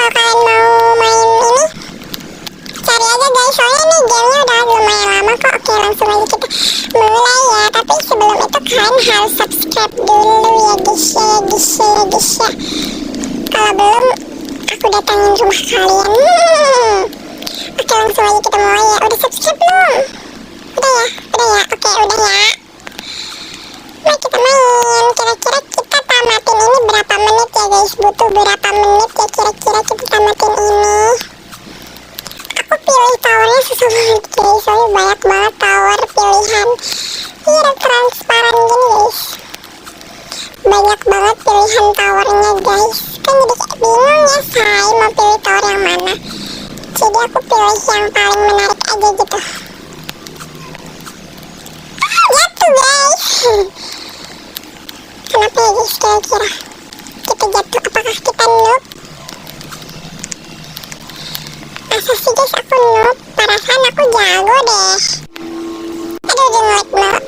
kalau kalian mau main ini cari aja guys, soalnya ini gamenya udah lumayan lama kok. Oke, langsung aja kita mulai ya. Tapi sebelum itu kalian harus subscribe dulu ya guys ya. Kalau belum, aku datangin rumah kalian. Oke, langsung aja kita mulai ya. Udah subscribe belum? Udah ya. Oke, udah ya. Mari kita main. Kira-kira kita tamatin ini berapa menit ya guys? Butuh berapa menit ya kira-kira kita tamatin ini? Aku pilih towernya susah banget guys, soalnya banyak banget tower pilihan. Ini ada transparan gini guys, banyak banget pilihan towernya guys. Kan jadi kayak bingung ya saya mau pilih tower yang mana. Jadi aku pilih yang paling menarik aja gitu. Jatuh guys. Kenapa ya guys kira-kira kita jatuh? Apakah kita noob? Masa sih guys aku noob? Perasaan aku jago deh. Aduh, udah nge-lag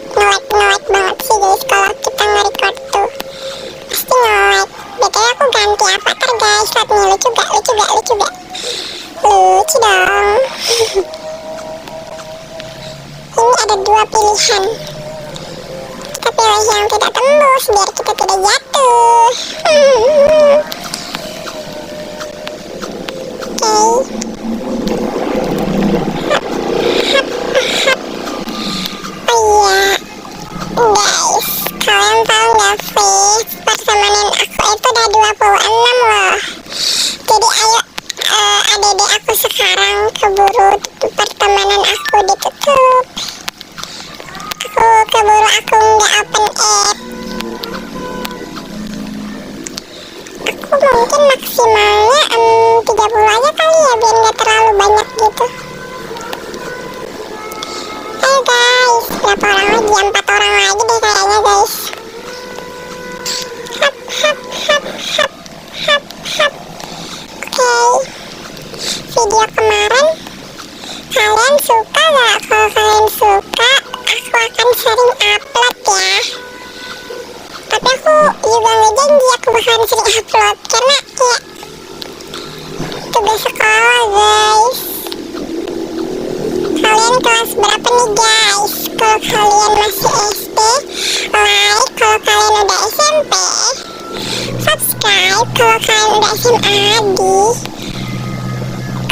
banget sih guys kalau kita nge-record tuh. Pasti nge-lag. BTW aku ganti avatar guys. Lihat nih, lucu gak? Lucu dong. Ini ada dua pilihan. Kita pilih yang tidak tembus biar kita tidak jatuh. Guys, kalian tahu nggak sih pertemanan aku itu udah 26 loh. Jadi ayo adik-adik aku sekarang keburu pertemanan aku ditutup. Aku nggak open app. Aku mungkin maksimalnya 30 aja kali ya biar nggak terlalu banyak gitu. Ayo guys, berapa orang lagi? 4 orang lagi deh kayaknya guys. Oke, video kemarin kalian suka gak? Kalau kalian suka, aku akan sering upload ya. Tapi aku juga gak janji aku bakalan sering upload karena ya tugas sekolah guys. Kalian kelas berapa nih guys? Kalau kalian masih SD, like. Kalau kalian udah SMP, subscribe. Kalau kalian udah SMA, di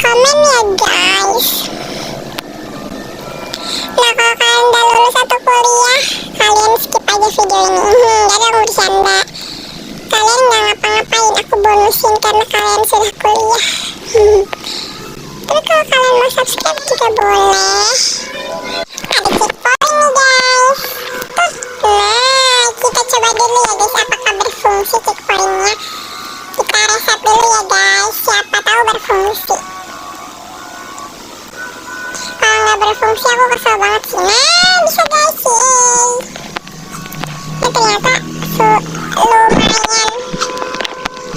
komen ya guys. Nah, kalau kalian udah lulus atau kuliah, kalian skip aja video ini. Jadi aku bercanda. Kalian gak ngapa-ngapain, aku bonusin karena kalian sudah kuliah. Tapi kalau kalian mau subscribe juga boleh. Ada checkpoint nih guys. Nah, kita coba dulu ya guys apakah berfungsi checkpointnya. Kita reset dulu ya guys, siapa tahu berfungsi. Kalau nggak berfungsi aku kesel banget sih. Nah, bisa guys sih. Ini ternyata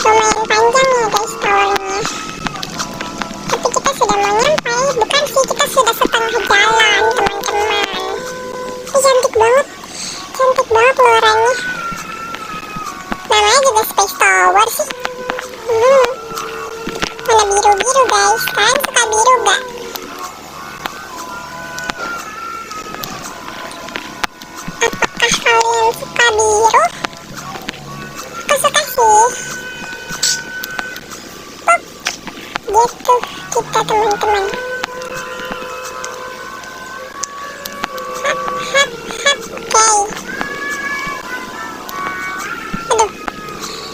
lumayan panjang ya guys towernya. Tapi kita sudah mau nyampe. Bukan sih, kita sudah setengah jalan teman-teman. Ini cantik banget luarannya. Namanya juga Space Tower sih. Mana biru-biru guys. Kalian suka biru gak? Apakah kalian suka biru? Aku suka sih. Gitu kita teman-teman. Oke. Aduh,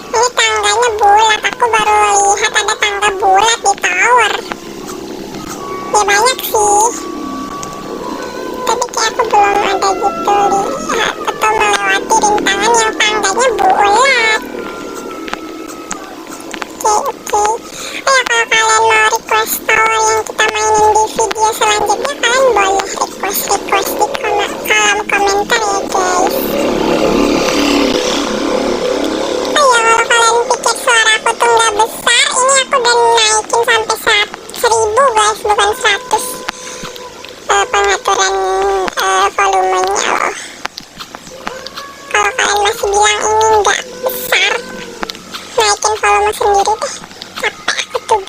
ini tangganya bulat. Aku baru lihat ada tangga bulat di tower. Ya banyak sih, tapi kayak aku belum ada gitu lihat atau melewati rintangan yang tangganya bulat. Oke. Ayo, kalau kalian mau request tower yang kita mainin di video selanjutnya, kalian boleh request di kolom komentar ya guys. Ayo, kalau kalian pikir suara aku tuh nggak besar, ini aku udah naikin sampai 1000 guys, bukan 100. Pengaturan volumenya loh. Kalau kalian masih bilang ini nggak besar, naikin volume sendiri deh. Capek aku tuh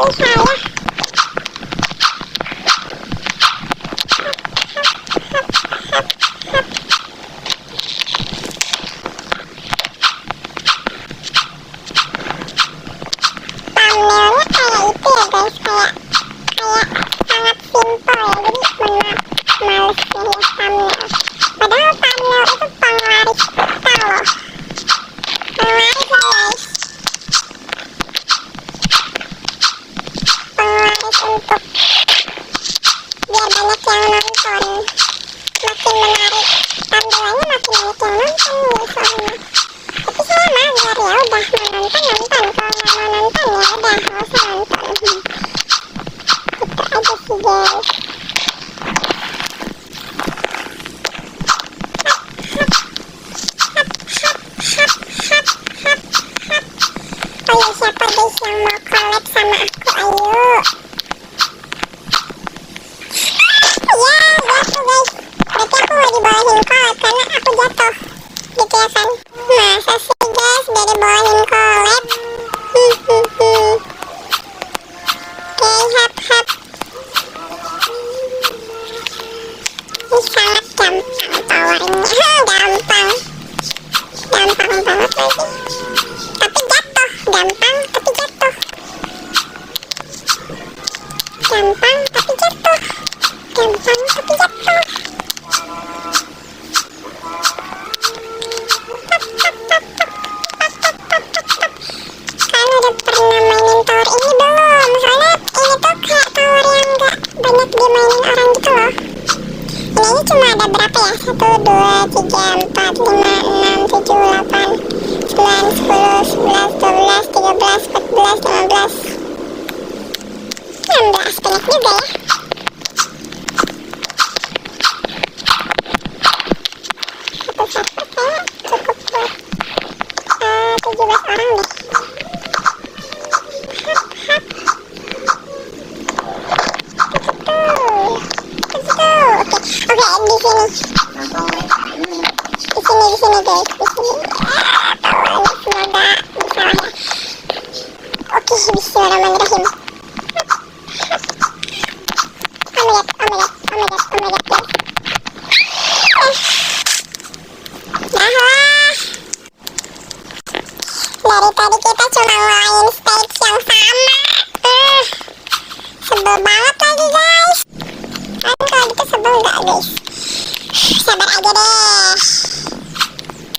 sekali saya. Thumbnailnya kayak itu ya guys, kayak sangat simple ya, jadi males nih ya thumbnail. Padahal thumbnail itu penglaris kita loh, penglaris ya guys, penglaris untuk biar banyak yang nonton, makin menarik tampilannya, makin banyak yang nonton nih soalnya. Tapi saya mager, ya udah mau nonton nonton, kalau nggak mau nonton ya udah nggak usah nonton. Gitu aja sih guys. Oh ya, siapa guys yang mau collab sama aku, ayo. Ya jatuh guys, berarti aku mau dibolehin collab karena aku jatuh gitu ya kan. Masa sih guys udah dibolehin collab. Oke, hap hap. Ini sangat gampang tawarinnya. Gampang banget lagi, tapi jatuh. Gampang tapi jatuh. Gampang tapi jatuh. Gampang tapi jatuh. Kalian udah pernah mainin tower ini belum? Soalnya ini tuh kayak tower yang gak banyak dimainin orang gitu loh. Ini aja cuma ada berapa ya? 1, 2, 3, 4, 5, 6, 7, 8, 9, 10, 11, 12, 13, 14, 15, 16, banyak juga ya. Satu kayak cukup buat 17 orang deh. Hap hap. Oke, di sini. Di sini guys, di sini. Tawarannya semoga bisa lah ya. Oke, bismillahirrahmanirrahim. Oh my god guys. Dari tadi kita cuma ngelain stage yang sama. Sebel banget lagi guys. Kan kalau gitu sebel gak guys? Sabar aja deh.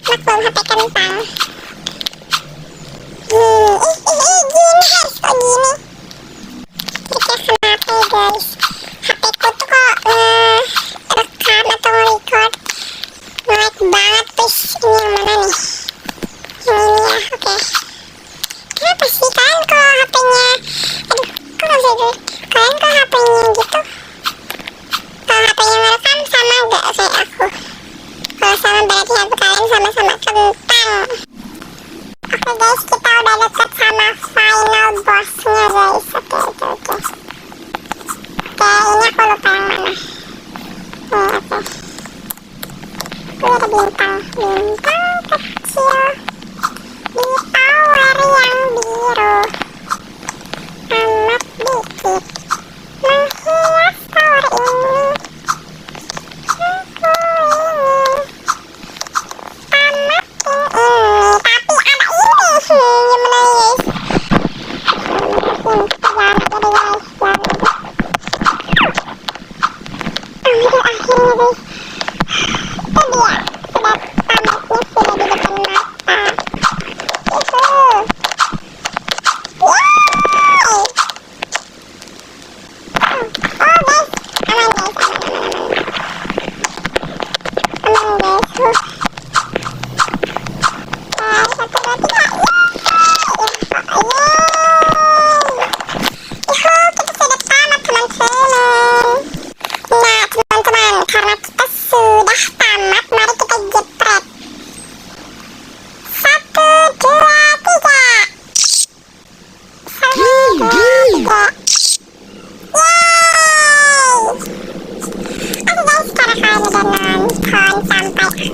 Maklum HP kentang. Gini harus kok gini. Triknya kenapa ya guys? HP ku tuh kalau rekam atau record nge-lag banget please. Ini yang mana nih? Yang ini ya, oke. Kenapa sih kalian kalau HP-nya, aduh kok gak bisa dulu. Kalian kalau HP-nya gitu, kalau HP-nya ngerekam sama gak kayak aku? Kalau sama berarti HP kalian sama-sama kentang. Oke guys, kita udah deket sama final bossnya guys. Oke. Ini aku lupa yang mana. Oke. Ada bintang kecil di tower yang biru, amat dikit menghias tower ini. Aku ingin tamatin ini, tapi ada ini gimana guys? Kita jangan ada guys, jangan ada. Akhirnya guys, itu dia, sudah tamatnya, sudah di depan mata. Karena kita sudah tamat, mari kita jepret. 1, 2, 3. 1, 2, 3. Yeay. Oke guys, karena kalian udah nonton sampai akhir,